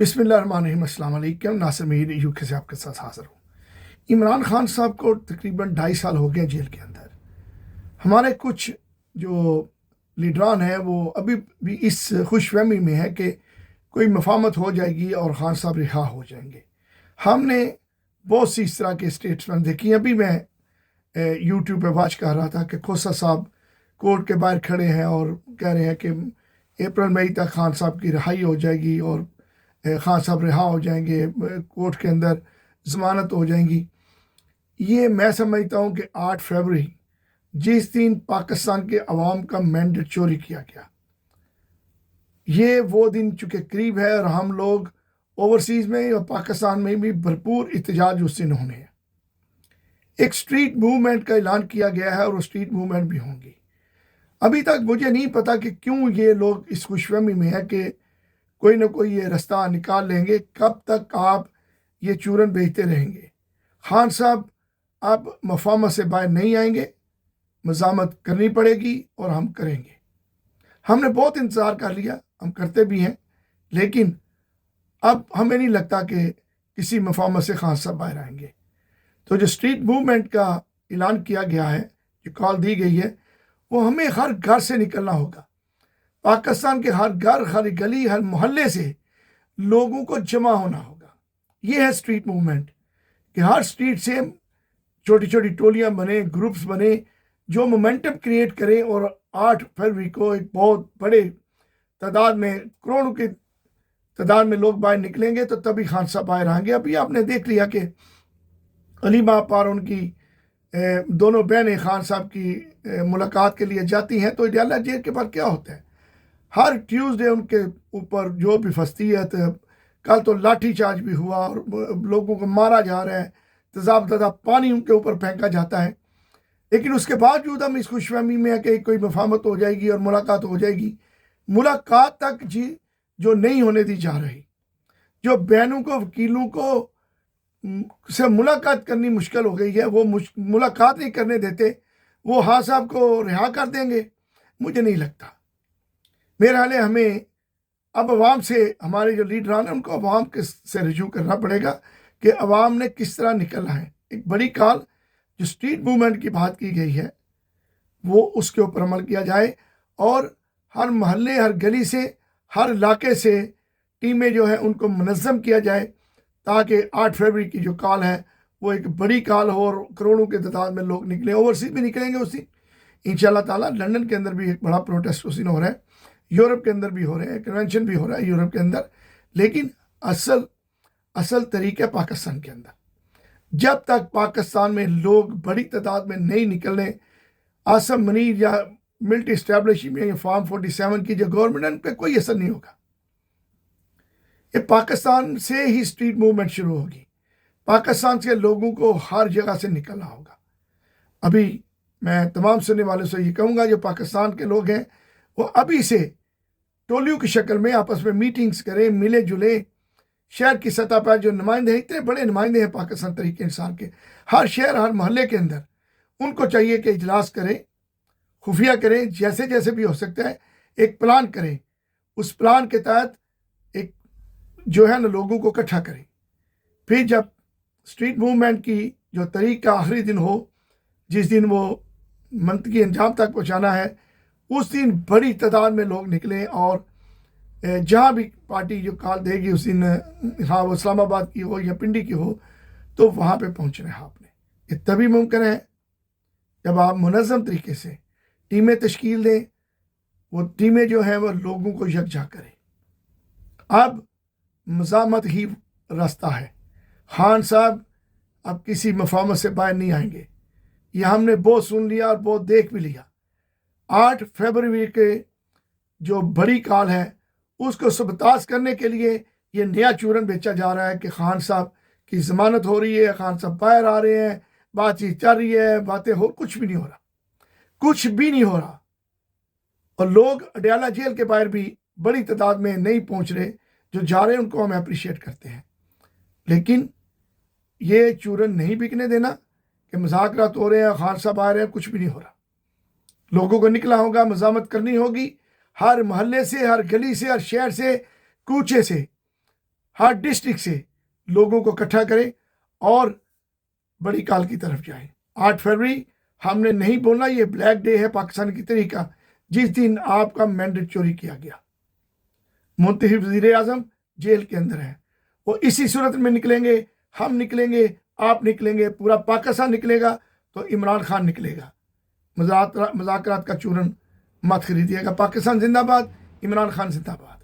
बिस्मिल्लाहिर्रहमानिर्रहीम। अस्सलाम वालेकुम। नासिर मीर यूके से आपके साथ हाज़िर हूँ। इमरान खान साहब को तकरीबन 2.5 साल हो गए जेल के अंदर। हमारे कुछ जो लीडरान हैं वो अभी भी इस खुशफहमी में है कि कोई मफामत हो जाएगी और खान साहब रिहा हो जाएंगे। हमने बहुत सी इस तरह के स्टेटमेंट देखी। अभी मैं यूट्यूब पे वाच कर रहा था कि खोसा साहब कोर्ट के बाहर खड़े हैं और कह रहे हैं कि अप्रैल मई तक खान साहब की रिहाई हो जाएगी और खान साहब रिहा हो जाएंगे, कोर्ट के अंदर ज़मानत हो जाएंगी। ये मैं समझता हूँ कि 8 फरवरी जिस दिन पाकिस्तान के अवाम का मैंडेट चोरी किया गया, ये वो दिन चूँकि करीब है और हम लोग ओवरसीज़ में और पाकिस्तान में भी भरपूर एहतजाज उस दिन होने हैं। एक स्ट्रीट मूवमेंट का ऐलान किया गया है और वो स्ट्रीट मूवमेंट भी होंगी। अभी तक मुझे नहीं पता कि क्यों ये लोग इस खुशफहमी में है कि कोई ना कोई ये रास्ता निकाल लेंगे। कब तक आप ये चूरन बेचते रहेंगे? खान साहब अब मफामत से बाहर नहीं आएंगे, मज़ामत करनी पड़ेगी और हम करेंगे। हमने बहुत इंतज़ार कर लिया, हम करते भी हैं, लेकिन अब हमें नहीं लगता कि किसी मफामत से खान साहब बाहर आएंगे। तो जो स्ट्रीट मूवमेंट का ऐलान किया गया है, जो कॉल दी गई है, वो हमें हर घर से निकलना होगा। पाकिस्तान के हर घर, हर गली, हर मोहल्ले से लोगों को जमा होना होगा। ये है स्ट्रीट मूवमेंट कि हर स्ट्रीट से छोटी छोटी टोलियां बने, ग्रुप्स बने, जो मोमेंटम क्रिएट करें और 8 फरवरी को एक बहुत बड़े तादाद में, करोड़ों की तादाद में लोग बाहर निकलेंगे, तो तभी खान साहब बाहर आएंगे। अभी आपने देख लिया कि अलीमा पार उनकी दोनों बहनें खान साहब की मुलाकात के लिए जाती हैं, तो अडयाला जेल के बाद क्या होता है, हर ट्यूसडे उनके ऊपर जो भी फंसती है। तो कल तो लाठी चार्ज भी हुआ और लोगों को मारा जा रहा है, तेज़ाब पानी उनके ऊपर फेंका जाता है। लेकिन उसके बावजूद हम इस खुशफहमी में है कि कोई मफामत हो जाएगी और मुलाकात हो जाएगी। मुलाकात तक जी जो नहीं होने दी जा रही, जो बहनों को, वकीलों को से मुलाकात करनी मुश्किल हो गई है, वो मुलाकात नहीं करने देते, वो हाँ साहब को रिहा कर देंगे? मुझे नहीं लगता। मेरे हाल हमें अब अवाम से, हमारे जो लीडरान हैं उनको अवाम के से रजू करना पड़ेगा कि अवाम ने किस तरह निकलना है। एक बड़ी कॉल जो स्ट्रीट मूवमेंट की बात की गई है, वो उसके ऊपर अमल किया जाए और हर मोहल्ले, हर गली से, हर इलाके से टीमें जो है उनको मुनज़्ज़म किया जाए, ताकि 8 फरवरी की जो कॉल है वो एक बड़ी कॉल हो और करोड़ों के तादाद में लोग निकलें। ओवरसीज भी निकलेंगे उस दिन इंशाअल्लाह ताला। लंदन के अंदर भी एक बड़ा प्रोटेस्ट उस दिन हो रहा है, यूरोप के अंदर भी हो रहे हैं, कन्वेंशन भी हो रहा है यूरोप के अंदर। लेकिन असल तरीका पाकिस्तान के अंदर, जब तक पाकिस्तान में लोग बड़ी तादाद में नहीं निकलने, आसम मनीर या मिलिट्री इस्टेब्लिशमेंट या फार्म 47 की जो गवर्नमेंट है, उन पर कोई असर नहीं होगा। ये पाकिस्तान से ही स्ट्रीट मूवमेंट शुरू होगी। पाकिस्तान के लोगों को हर जगह से निकलना होगा। अभी मैं तमाम सुनने वालों से ये कहूँगा, जो पाकिस्तान के लोग हैं वो अभी से टोलियों की शक्ल में आपस में मीटिंग्स करें, मिले जुले। शहर की सतह पर जो नुमाइंदे हैं, इतने बड़े नुमाइंदे हैं पाकिस्तान तरीके इंसान के, हर शहर, हर मोहल्ले के अंदर, उनको चाहिए कि इजलास करें, खुफिया करें, जैसे जैसे भी हो सकता है एक प्लान करें। उस प्लान के तहत एक जो है ना लोगों को इकट्ठा करें। फिर जब स्ट्रीट मूवमेंट की जो तारीख का आखिरी दिन हो, जिस दिन वो मंतकी अंजाम तक पहुँचाना है, उस दिन बड़ी तादाद में लोग निकलें और जहाँ भी पार्टी जो कॉल देगी उस दिन, हाँ वो इस्लामाबाद की हो या पिंडी की हो, तो वहाँ पे पहुँचना है आपने। ये तभी मुमकिन है जब आप मुनज़्ज़म तरीके से टीमें तश्कील दें, वो टीमें जो हैं वो लोगों को यकजा करें। अब मज़ामत ही रास्ता है। खान साहब अब किसी मफामत से बाहर नहीं आएंगे। ये हमने बहुत सुन लिया और बहुत देख भी लिया। 8 फरवरी के जो बड़ी कॉल है, उसको सबताज करने के लिए ये नया चूरन बेचा जा रहा है कि खान साहब की ज़मानत हो रही है, खान साहब बाहर आ रहे हैं, बातचीत चल रही है, बातें हो, कुछ भी नहीं हो रहा, कुछ भी नहीं हो रहा। और लोग अडयाला जेल के बाहर भी बड़ी तादाद में नहीं पहुंच रहे। जो जा रहे हैं उनको हम अप्रिशिएट करते हैं, लेकिन ये चूरन नहीं बिकने देना कि मुज़ाकरात हो रहे हैं, खान साहब आ रहे हैं, कुछ भी नहीं हो रहा। लोगों को निकला होगा, मज़ामत करनी होगी, हर मोहल्ले से, हर गली से, हर शहर से, कूचे से, ہر ڈسٹرکٹ سے لوگوں کو اکٹھا کریں اور بڑی کال کی طرف جائیں. 8 فروری ہم نے نہیں بولنا یہ بلیک ڈے ہے پاکستان کی طریقہ، جس دن آپ کا مینڈیٹ چوری کیا گیا. منتخب وزیر اعظم جیل کے اندر ہے، وہ اسی صورت میں نکلیں گے، ہم نکلیں گے، آپ نکلیں گے، پورا پاکستان نکلے گا تو عمران خان نکلے گا. مذاکرات کا چورن مت خریدیے گا. پاکستان زندہ باد، عمران خان زندہ باد.